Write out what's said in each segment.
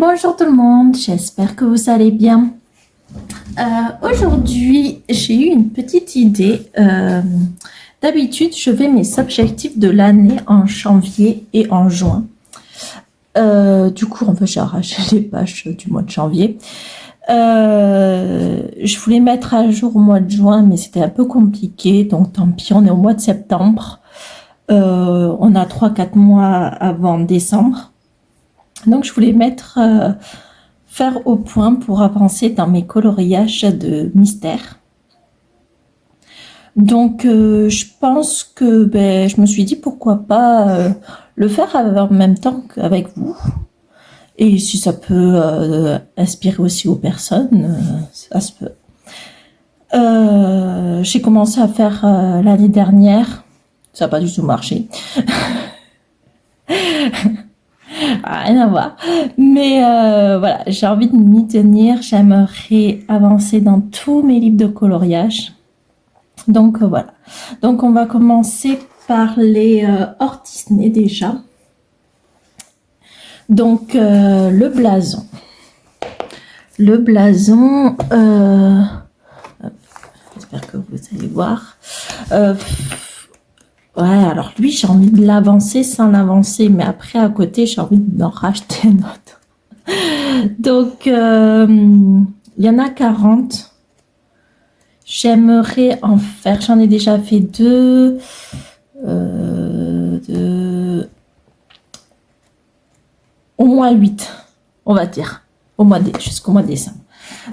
Bonjour tout le monde, j'espère que vous allez bien. Aujourd'hui, j'ai eu une petite idée. D'habitude, je fais mes objectifs de l'année en janvier et en juin. Du coup, en fait, j'ai arraché les pages du mois de janvier. Je voulais mettre à jour au mois de juin, mais c'était un peu compliqué, donc tant pis, on est au mois de septembre. On a 3-4 mois avant décembre. Donc, je voulais faire au point pour avancer dans mes coloriages de mystère. Donc, je pense que je me suis dit pourquoi pas le faire en même temps qu'avec vous. Et si ça peut inspirer aussi aux personnes, ça se peut. J'ai commencé à faire l'année dernière. Ça n'a pas du tout marché. Rien à voir. Mais voilà, j'ai envie de m'y tenir. J'aimerais avancer dans tous mes livres de coloriage. Donc voilà. Donc on va commencer par les hors Disney déjà. Donc le blason. Le blason, j'espère que vous allez voir. Ouais, alors lui, j'ai envie de l'avancer sans l'avancer, mais après, à côté, j'ai envie d'en racheter un autre. Donc, il y en a 40. J'aimerais en faire, j'en ai déjà fait deux. Au moins 8, on va dire, jusqu'au mois de décembre.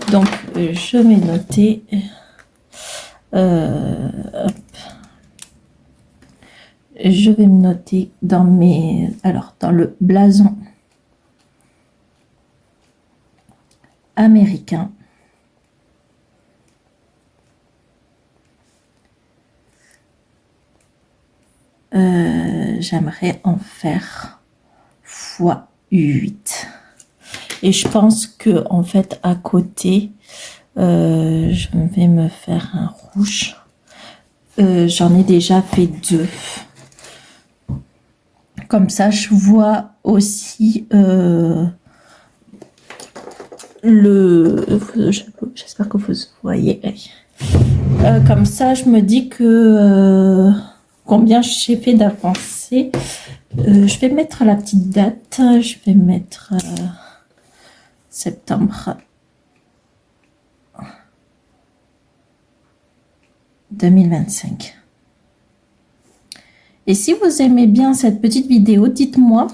Donc, je vais noter. Hop. Je vais me noter dans dans le blason américain. J'aimerais en faire x8. Et je pense que en fait à côté, je vais me faire un rouge. J'en ai déjà fait 2. Comme ça, je vois aussi j'espère que vous voyez. Comme ça, je me dis que combien j'ai fait d'avancée. Je vais mettre la petite date. Je vais mettre septembre 2025. Et si vous aimez bien cette petite vidéo, dites-moi.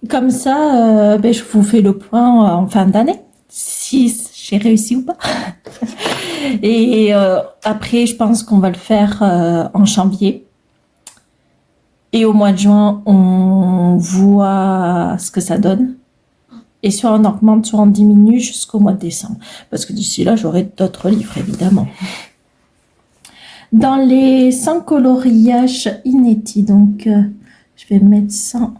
Comme ça, je vous fais le point en fin d'année, si j'ai réussi ou pas. Et après, je pense qu'on va le faire en janvier. Et au mois de juin, on voit ce que ça donne. Et soit on augmente, soit on diminue jusqu'au mois de décembre. Parce que d'ici là, j'aurai d'autres livres, évidemment. Dans les 100 coloriages inédits, donc je vais mettre 100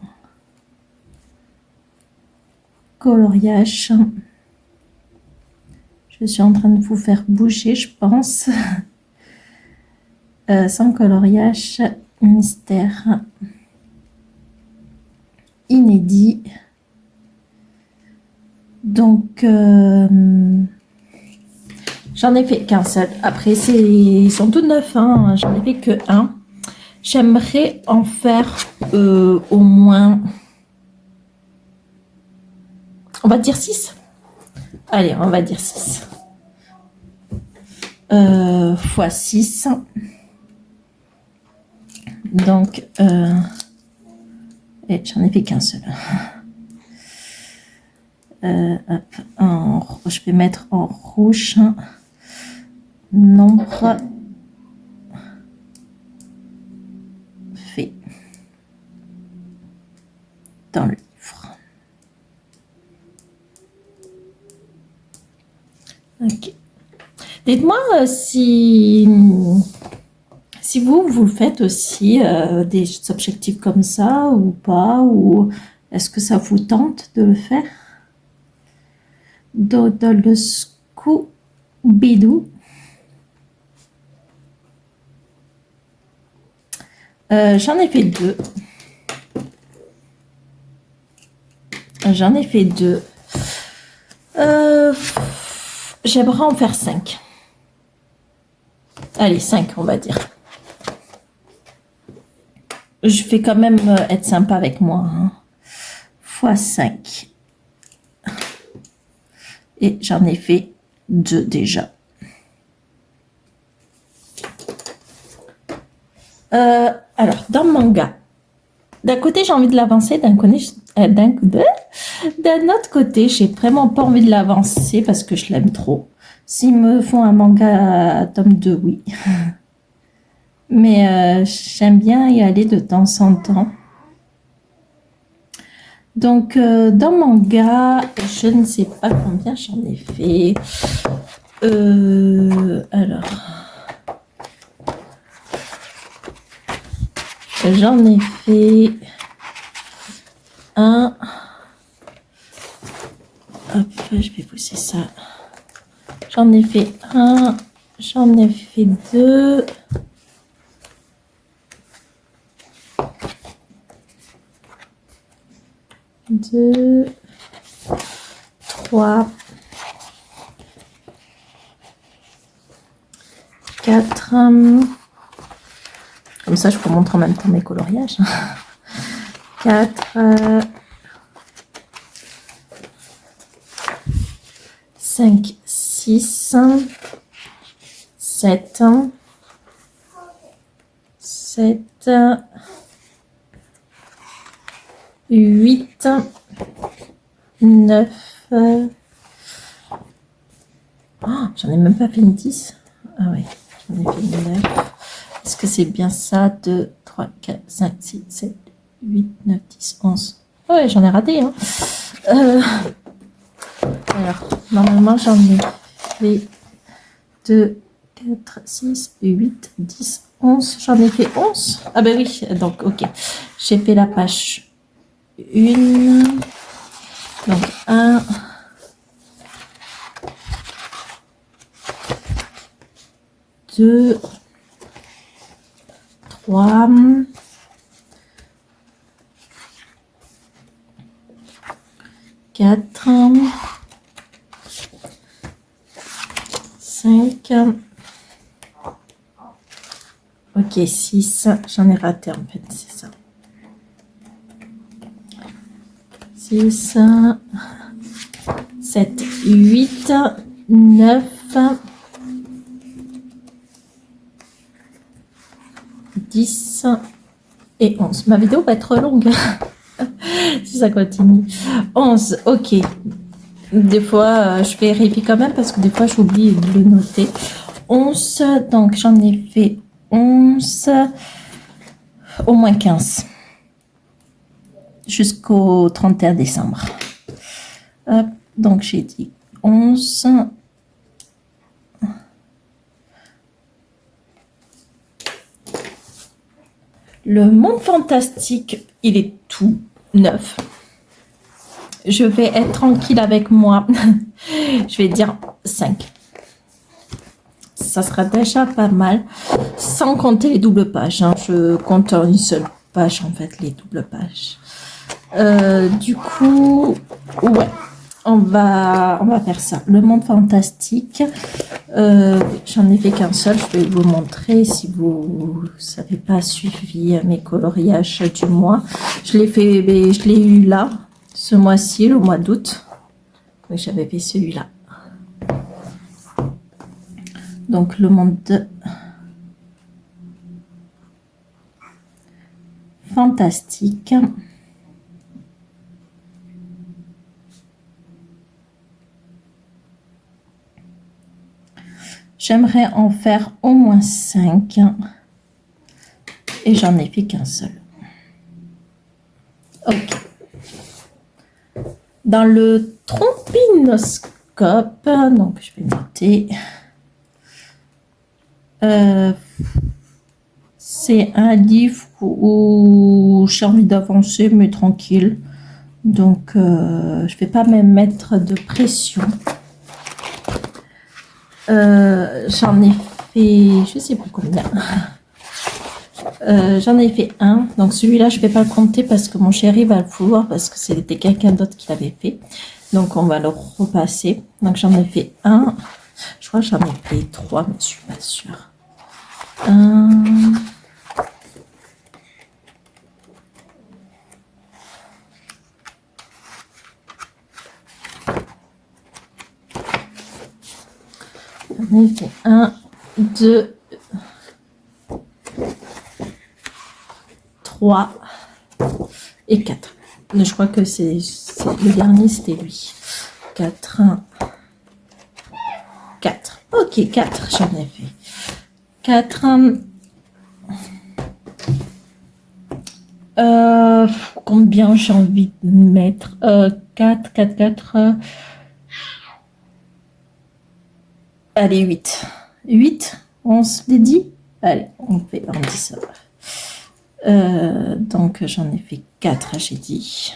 coloriages. Je suis en train de vous faire bouger, je pense. 100 coloriages mystère inédit. Donc, j'en ai fait qu'un seul. Après, ils sont tous neufs, hein. J'en ai fait que un. J'aimerais en faire au moins, on va dire 6. Allez, on va dire 6. Fois 6. Donc, j'en ai fait qu'un seul. Hop, je vais mettre en rouge nombre fait dans le livre. Ok. Dites-moi si vous faites aussi des objectifs comme ça ou pas, ou est-ce que ça vous tente de le faire? Dans le Scooby-Doo, j'en ai fait 2. J'en ai fait 2. J'aimerais en faire 5. Allez, 5, on va dire. Je vais quand même être sympa avec moi. Hein. X 5. Et j'en ai fait 2 déjà. Alors, dans le manga, d'un côté, j'ai envie de l'avancer, d'un autre côté, j'ai vraiment pas envie de l'avancer parce que je l'aime trop. S'ils me font un manga tome 2, oui. Mais j'aime bien y aller de temps en temps. Donc, dans manga, je ne sais pas combien j'en ai fait. Alors, j'en ai fait un. Hop, je vais pousser ça. J'en ai fait un. J'en ai fait 2. 2, 3, 4. Comme ça, je peux montrer en même temps mes coloriages. 4, 5, 6, 7, 7, 8, 9. Oh, j'en ai même pas fait une 10. Ah oui, j'en ai fait une 9. Est-ce que c'est bien ça? 2, 3, 4, 5, 6, 7, 8, 9, 10, 11. Oh, ouais, j'en ai raté. Hein. Alors, normalement, j'en ai fait 2, 4, 6, 8, 10, 11. J'en ai fait 11. Ah ben oui, donc ok. J'ai fait la page 1. Donc 1. 2, 3, 4, 5, ok, 6, j'en ai raté en fait, c'est ça. 6, 7, 8, 9, 10 et 11. Ma vidéo va être longue si ça continue. 11, ok. Des fois, je vérifie quand même parce que des fois, j'oublie de le noter. 11, donc j'en ai fait 11, au moins 15. Jusqu'au 31 décembre. Hop, donc j'ai dit 11. Le monde fantastique, il est tout neuf. Je vais être tranquille avec moi. Je vais dire 5. Ça sera déjà pas mal. Sans compter les doubles pages. Hein. Je compte en une seule page, en fait, les doubles pages. Du coup, ouais. On va faire ça. Le monde fantastique. J'en ai fait qu'un seul. Je vais vous montrer si vous n'avez pas suivi mes coloriages du mois. Je l'ai eu là. Ce mois-ci, le mois d'août. Oui, j'avais fait celui-là. Donc, le monde fantastique. J'aimerais en faire au moins 5. Et j'en ai fait qu'un seul. Ok. Dans le trompinoscope, donc je vais noter. C'est un livre où j'ai envie d'avancer, mais tranquille. Donc, je ne vais pas me mettre de pression. J'en ai fait, je ne sais plus combien. J'en ai fait un. Donc celui-là, je vais pas le compter parce que mon chéri va le vouloir parce que c'était quelqu'un d'autre qui l'avait fait. Donc on va le repasser. Donc j'en ai fait un. Je crois que j'en ai fait 3, mais je suis pas sûre. Un. J'en ai fait 1, 2, 3 et 4. Je crois que c'est le dernier, c'était lui. 4, 1, 4. Ok, 4, j'en ai fait. 4. Combien j'ai envie de mettre 4, 4, 4. Allez, 8. 8, on se les dit. Allez, on dit ça. Donc, j'en ai fait 4, j'ai dit.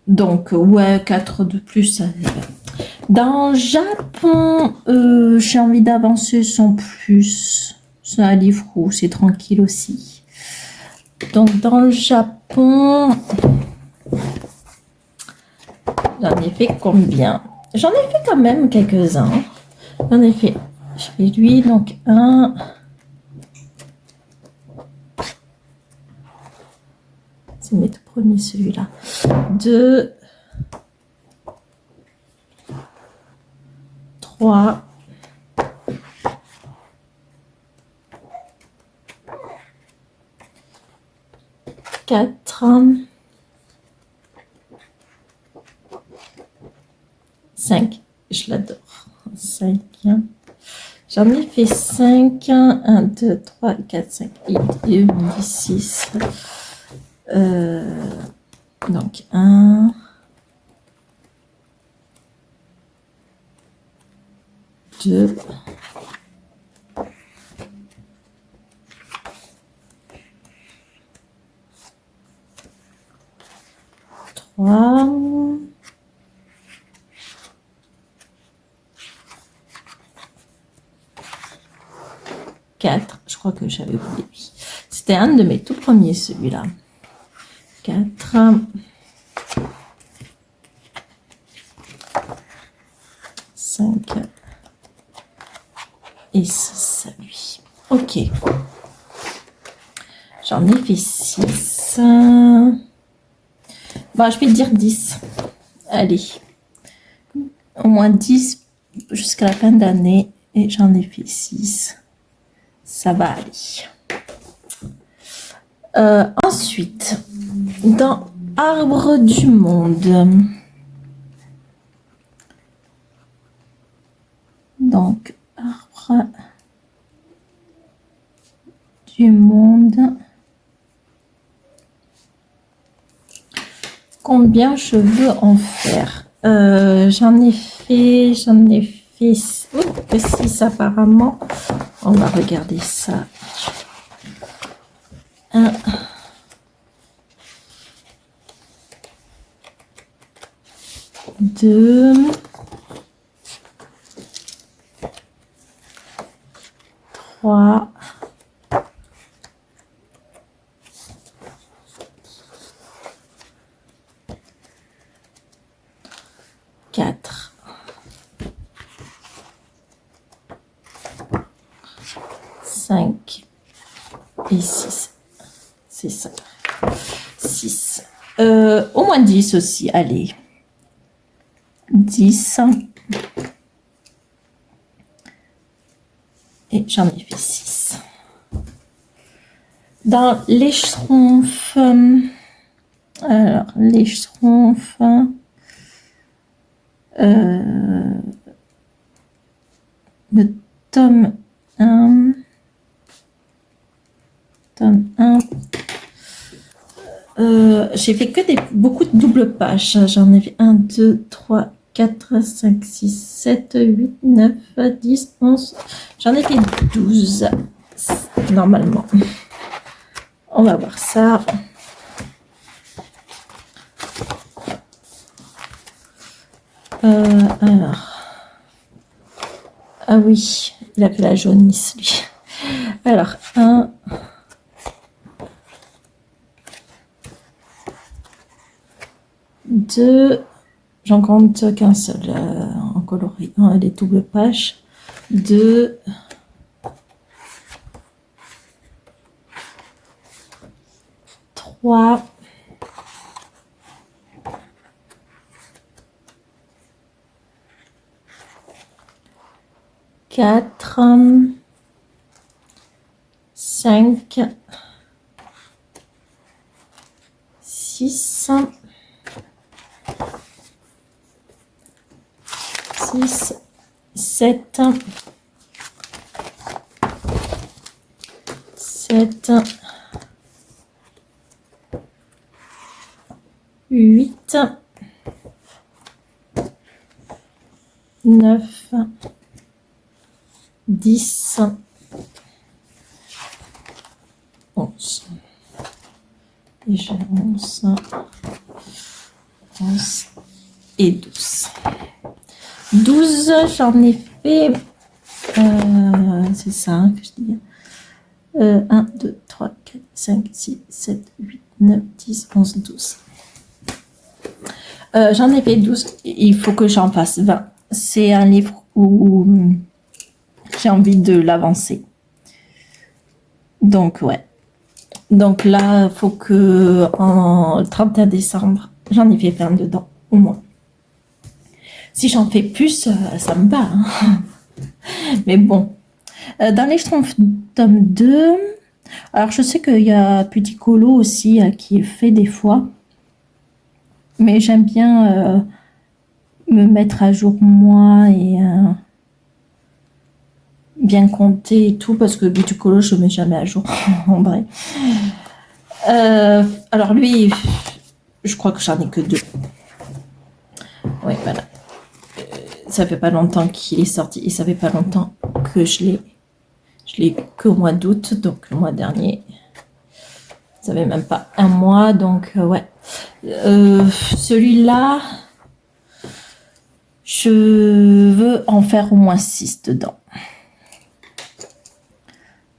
Donc, ouais, 4 de plus. Dans le Japon, j'ai envie d'avancer sans plus. C'est un livre où c'est tranquille aussi. Donc, dans le Japon, j'en ai fait combien? J'en ai fait quand même quelques-uns. J'en ai fait, je fais lui, donc 1. C'est mes tout premiers, celui-là. 2, 3, 4, 5. Je l'adore. 5. J'en ai fait 5. 1, 2, 3, 4, 5, 8, 10, 6. Donc 1, 2, 3, 4. Je crois que j'avais oublié lui. C'était un de mes tout premiers, celui-là. 4, 5 et 6, 8. Ok. J'en ai fait 6. Bon, je vais dire 10. Allez. Au moins 10 jusqu'à la fin d'année. Et j'en ai fait 6. Ça va aller. Ensuite, dans Arbre du monde. Donc, Arbre du monde. Combien je veux en faire? J'en ai fait 6 apparemment. On va regarder ça. 1, 2, 3, 4, 5 et 6. C'est ça. 6. Au moins 10 aussi, allez. 10. Et j'en ai fait 6. Dans les schtroumpfs, alors les schtroumpfs, le tome 1, j'ai fait que beaucoup de doubles pages. J'en ai fait 1, 2, 3, 4, 5, 6, 7, 8, 9, 10, 11. J'en ai fait 12, normalement. On va voir ça. Alors, Ah oui, il a fait la jaunisse, lui. Alors, 1, 2, j'en compte qu'un seul en coloris. Les doubles pages. 2, 3, 4, 5, 6, 7, 8, 9, 10, 11. Et j'ai 11 et 12. 12, j'en ai fait, c'est ça hein, que je dis. 1, 2, 3, 4, 5, 6, 7, 8, 9, 10, 11, 12. J'en ai fait 12, il faut que j'en fasse 20. C'est un livre où j'ai envie de l'avancer. Donc, ouais. Donc là, il faut que en 31 décembre, j'en ai fait 20 dedans, au moins. Si j'en fais plus, ça me va. Hein. Mais bon. Dans les Schtroumpfs tome 2, alors je sais qu'il y a Petit Colo aussi qui est fait des fois. Mais j'aime bien me mettre à jour moi et bien compter et tout, parce que Petit Colo, je ne mets jamais à jour, en vrai. Alors lui, je crois que j'en ai que 2. Oui, voilà. Ça fait pas longtemps qu'il est sorti et ça fait pas longtemps que je l'ai qu'au mois d'août, donc le mois dernier. Ça fait même pas un mois, donc ouais. Celui-là, je veux en faire au moins 6 dedans.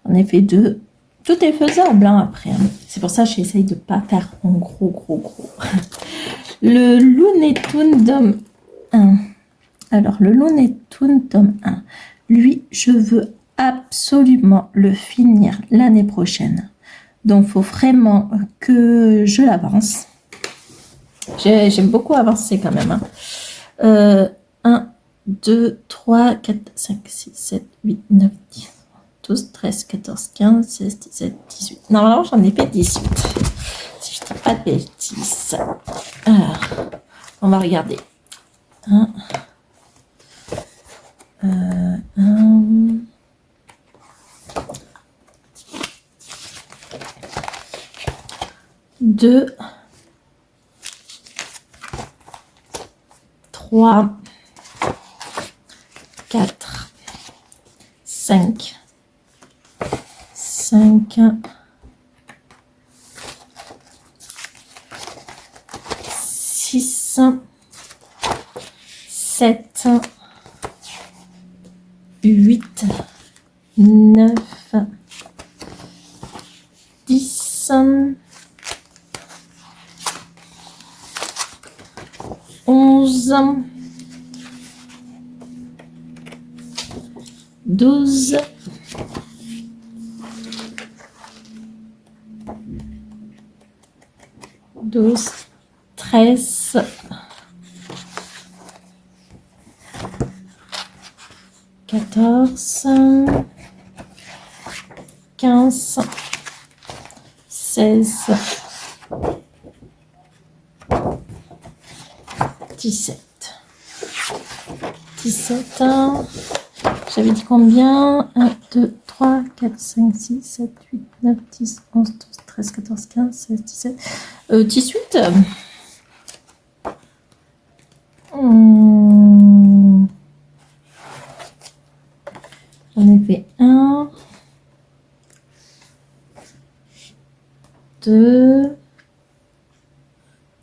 En effet, 2. Tout est faisable hein, après. Hein. C'est pour ça que j'essaye de pas faire en gros. Le Looney Tunes tome 1. Alors, le Looney Tunes tome 1. Lui, je veux absolument le finir l'année prochaine. Donc, il faut vraiment que je l'avance. J'aime beaucoup avancer quand même. Hein. 1, 2, 3, 4, 5, 6, 7, 8, 9, 10, 12, 13, 14, 15, 16, 17, 18. Normalement, j'en ai fait 18. Si je ne dis pas de bêtises. Alors, on va regarder. 1, 2, 3, 4, 5, 6, 7, 8, 9, 10, 11, 12, 13, 14, 15, 16, 17. 17. J'avais dit combien? 1, 2, 3, 4, 5, 6, 7, 8, 9, 10, 11, 12, 13, 14, 15, 16, 17. 18. J'en ai fait 1, 2,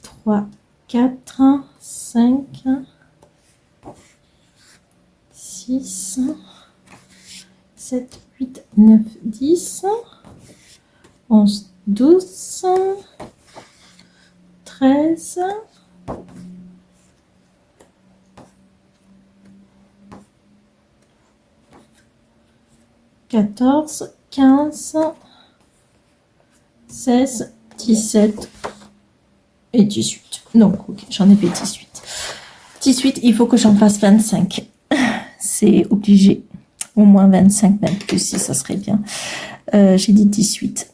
3, 4, 5, 6, 10, 11, 12, 13, 14, 15, 16, 17 et 18. Donc, ok, j'en ai fait 18. 18, il faut que j'en fasse 25. C'est obligé. Au moins 25, même plus si ça serait bien. J'ai dit 18.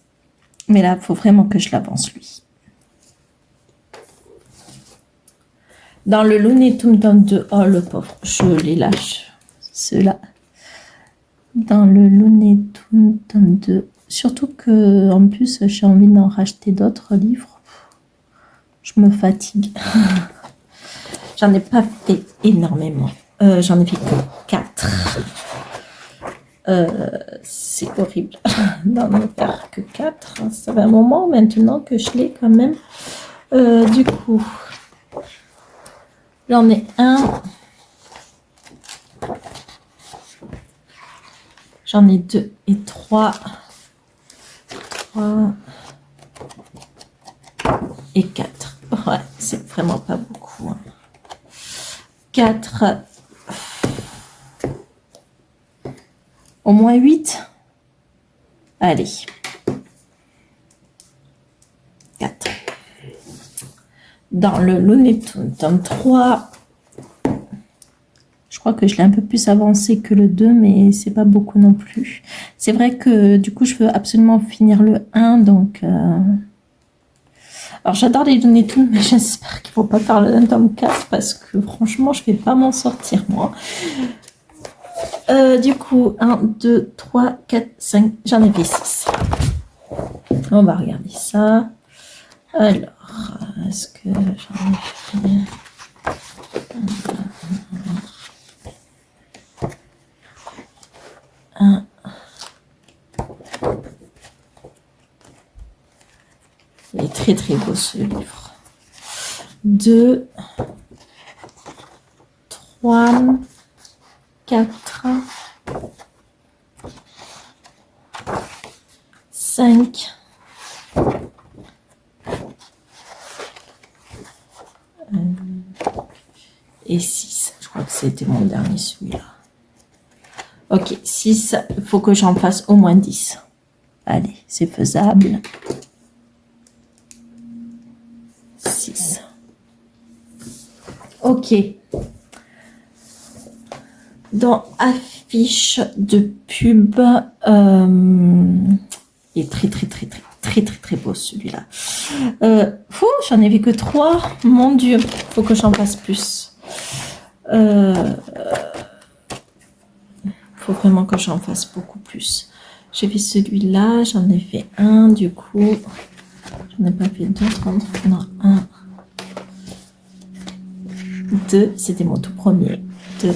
Mais là, il faut vraiment que je l'avance, lui. Dans le Looney Tunes 2, oh le pauvre, je les lâche. Ceux-là. Dans le Looney Tunes 2. Surtout que, en plus, j'ai envie d'en racheter d'autres livres. Je me fatigue. J'en ai pas fait énormément. J'en ai fait que 4. C'est horrible d'en faire que 4. Ça fait un moment maintenant que je l'ai quand même. Du coup, j'en ai un. J'en ai 2 et 3. 3 et 4. Ouais, c'est vraiment pas beaucoup. 4. Au moins 8. Allez. 4. Dans le Looney Tunes 3. Je crois que je l'ai un peu plus avancé que le 2, mais c'est pas beaucoup non plus. C'est vrai que du coup, je veux absolument finir le 1, donc... Alors, j'adore les Looney Tunes, mais j'espère qu'il ne faut pas faire le tome 4, parce que franchement, je ne vais pas m'en sortir, moi. Du coup, 1, 2, 3, 4, 5, j'en ai fait 6. On va regarder ça. Alors, est-ce que j'en ai fait... Un. Il est très très beau ce livre. 2, 3, 4, 5, et 6. Je crois que c'était mon dernier celui-là. Ok, 6, il faut que j'en fasse au moins 10. Allez, c'est faisable. 6. Ok. Dans affiche de pub, il est très beau celui-là. J'en ai vu que 3. Mon Dieu, faut que j'en fasse plus. Faut vraiment que j'en fasse beaucoup plus. J'ai fait celui-là, j'en ai fait un, du coup. J'en ai pas fait d'autres. Non, 1. 2, c'était mon tout premier. 2.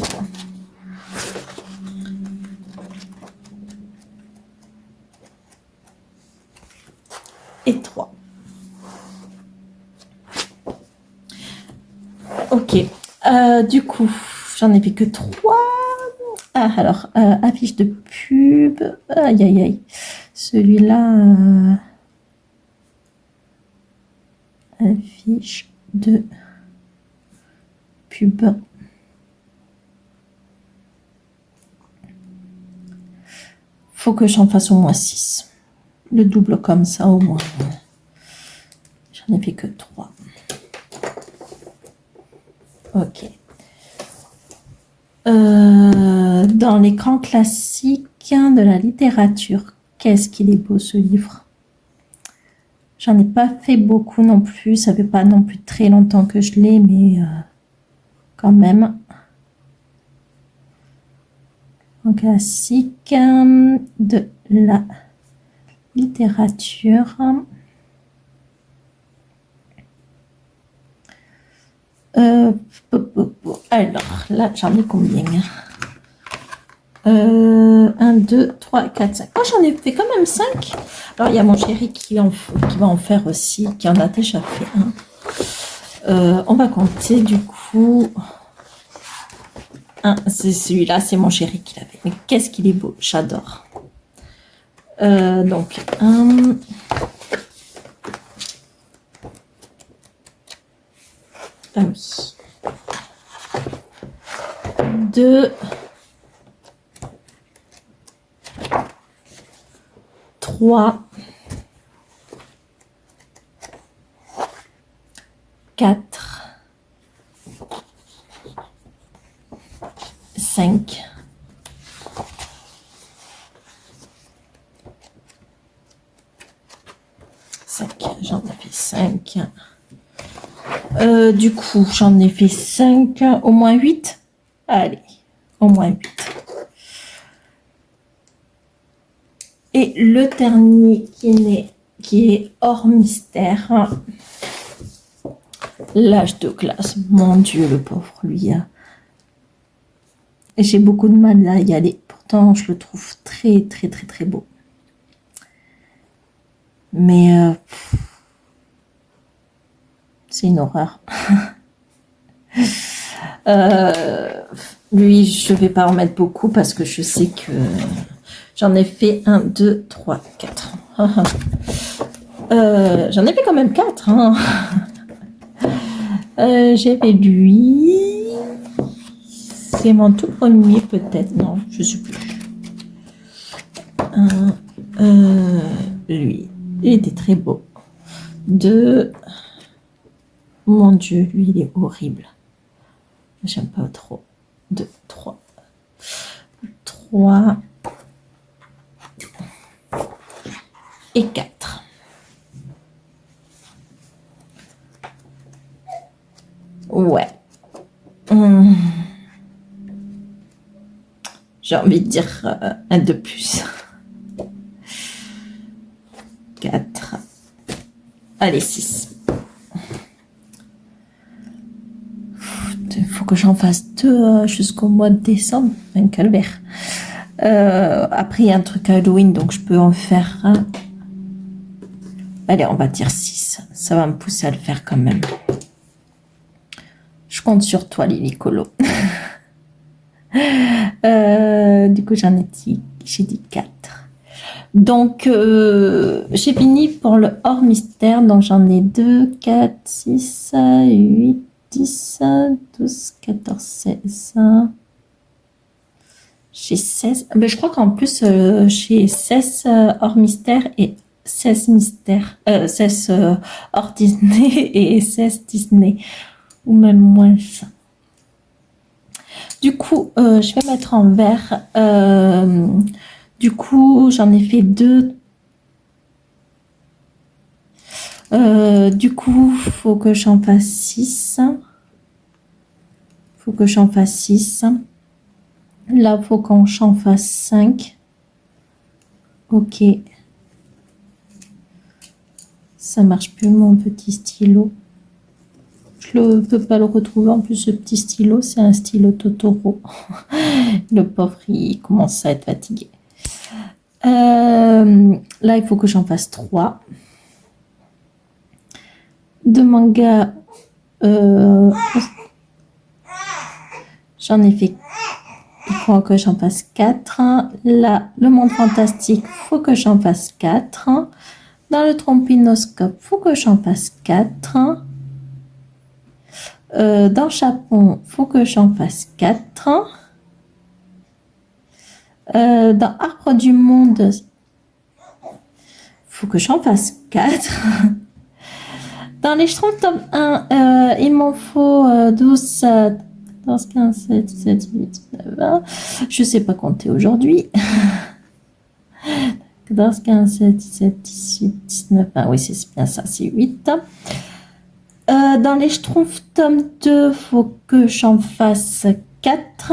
Et 3. Ok. Du coup, j'en ai fait que 3. Ah, alors, affiche de pub. Aïe, aïe, aïe. Celui-là... affiche de pub. Faut que j'en fasse au moins 6. Le double comme ça, au moins. J'en ai fait que 3. Ok. Dans les grands classiques de la littérature, qu'est-ce qu'il est beau ce livre. J'en ai pas fait beaucoup non plus. Ça fait pas non plus très longtemps que je l'ai, mais quand même. Un classique de la littérature. Alors, là, j'en ai combien? 1, 2, 3, 4, 5. Oh, j'en ai fait quand même 5. Alors, il y a mon chéri qui va en faire aussi, qui en a déjà fait un. On va compter, du coup. C'est celui-là, c'est mon chéri qui l'avait. Mais qu'est-ce qu'il est beau, j'adore. Donc, 1, 2, 3, 4, 5, j'en ai fait 5. Du coup, j'en ai fait 5, au moins 8. Allez, au moins 8. Et le dernier qui est hors mystère, l'âge de glace. Mon Dieu, le pauvre, lui. J'ai beaucoup de mal à y aller. Pourtant, je le trouve très, très, très, très beau. Mais c'est une horreur. Lui, je vais pas en mettre beaucoup parce que je sais que j'en ai fait 1, 2, 3, 4. J'en ai fait quand même 4. Hein. J'avais lui. C'est mon tout premier peut-être. Non, je sais plus. Lui, il était très beau. 2. Mon Dieu, lui, il est horrible. J'aime pas trop. 2, 3. 3. Et 4. Ouais. J'ai envie de dire un de plus. 4. Allez, 6. Il faut que j'en fasse 2 jusqu'au mois de décembre. Un calvaire. Après, il y a un truc Halloween, donc je peux en faire un. Allez, on va dire 6. Ça va me pousser à le faire quand même. Je compte sur toi, Lily Colo. Du coup, j'ai dit 4. Donc, j'ai fini pour le hors mystère. Donc, j'en ai 2, 4, 6, 8, 10, 12, 14, 16. J'ai 16. Mais je crois qu'en plus, j'ai 16 hors mystère et 16 mystères. 16 hors Disney et 16 Disney. Ou même moins ça. Du coup, je vais mettre en vert. Du coup, j'en ai fait 2. Du coup, faut que j'en fasse 6. Faut que j'en fasse 6. Là, faut qu'on j'en fasse 5. Ok. Ça marche plus, mon petit stylo. Je ne peux pas le retrouver. En plus, ce petit stylo, c'est un stylo Totoro. Le pauvre, il commence à être fatigué. Là, il faut que j'en fasse 3. De manga, j'en ai fait. Il faut que j'en fasse 4. Là, le monde fantastique, il faut que j'en fasse 4. Dans le trompinoscope, il faut que j'en fasse 4. Dans Japon, il faut que j'en fasse 4. Dans Arbre du monde, il faut que j'en fasse 4. Dans les Schtroumpfs tome 1, il m'en faut 12, 14, 15, 16, 17, 18, 19, 20. Je ne sais pas compter aujourd'hui. 14, 15, 16, 17, 18, 19, 20. Oui, c'est bien ça, c'est 8. Dans les Schtroumpfs tome 2, il faut que j'en fasse 4.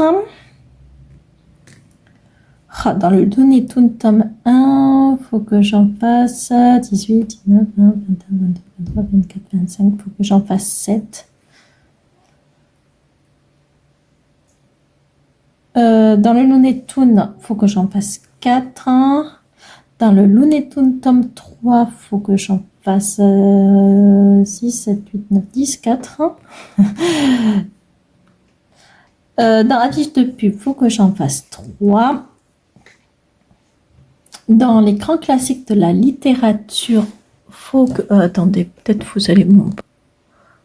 Dans le Looney Tunes tome 1, il faut que j'en fasse 18, 19, 20, 21, 22, 23, 24, 25. Il faut que j'en fasse 7. Dans le Looney Tunes, il faut que j'en fasse 4. Dans le Looney Tunes tome 3, il faut que j'en fasse 6, 7, 8, 9, 10, 4. Dans la fiche de pub, il faut que j'en fasse 3. Dans les grands classiques de la littérature, faut que... attendez, peut-être vous allez...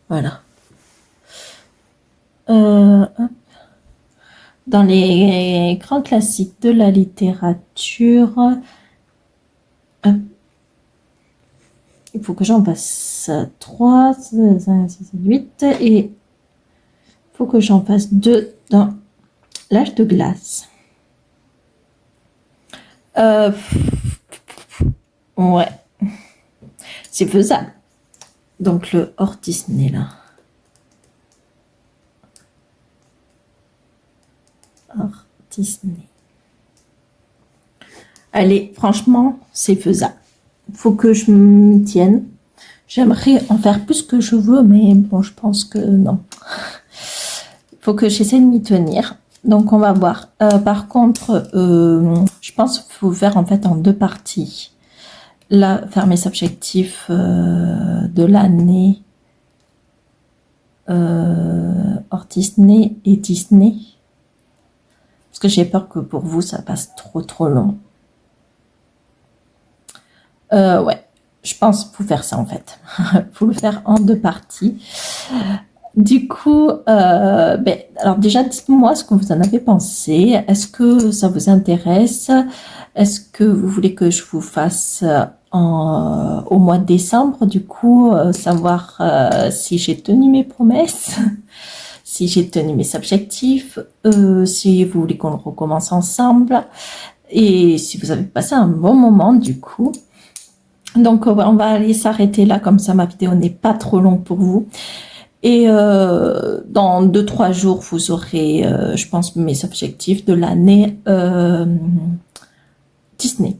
Voilà. Hop. Dans les grands classiques de la littérature, hop, il faut que j'en fasse 3, 5, 6, 8 et il faut que j'en fasse 2 dans l'âge de glace. Ouais, c'est faisable. Donc le hors Disney là. Hors Disney. Allez, franchement, c'est faisable. Il faut que je m'y tienne. J'aimerais en faire plus que je veux, mais bon, je pense que non. Il faut que j'essaie de m'y tenir. Donc, on va voir. Par contre, je pense qu'il faut faire en fait en 2 parties. Là, faire mes objectifs de l'année hors Disney et Disney. Parce que j'ai peur que pour vous, ça passe trop long. Ouais, je pense qu'il faut faire ça en fait. Il faut le faire en 2 parties. Du coup, alors déjà, dites-moi ce que vous en avez pensé. Est-ce que ça vous intéresse? Est-ce que vous voulez que je vous fasse au mois de décembre, du coup, savoir si j'ai tenu mes promesses, si j'ai tenu mes objectifs, si vous voulez qu'on le recommence ensemble, et si vous avez passé un bon moment, du coup. Donc, on va aller s'arrêter là, comme ça ma vidéo n'est pas trop longue pour vous. Et dans 2-3 jours, vous aurez, je pense, mes objectifs de l'année Disney.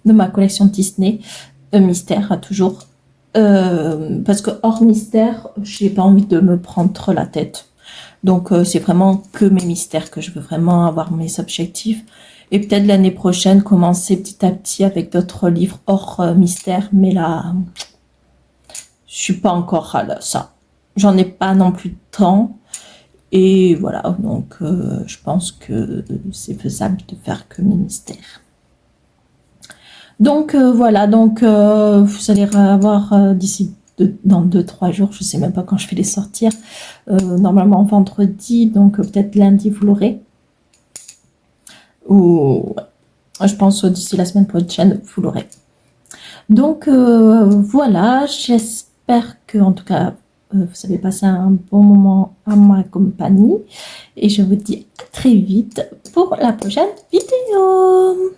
De ma collection Disney. Mystère, toujours. Parce que hors mystère, j'ai pas envie de me prendre la tête. Donc, c'est vraiment que mes mystères que je veux vraiment avoir mes objectifs. Et peut-être l'année prochaine, commencer petit à petit avec d'autres livres hors mystère. Mais là, je suis pas encore à ça. J'en ai pas non plus de temps. Et voilà, donc je pense que c'est faisable de faire que mes mystères. Donc voilà, donc vous allez avoir d'ici dans 2-3 jours, je sais même pas quand je vais les sortir, normalement vendredi, donc peut-être lundi vous l'aurez. Ou je pense d'ici la semaine prochaine vous l'aurez. Donc voilà, j'espère que en tout cas vous avez passé un bon moment à ma compagnie et je vous dis à très vite pour la prochaine vidéo.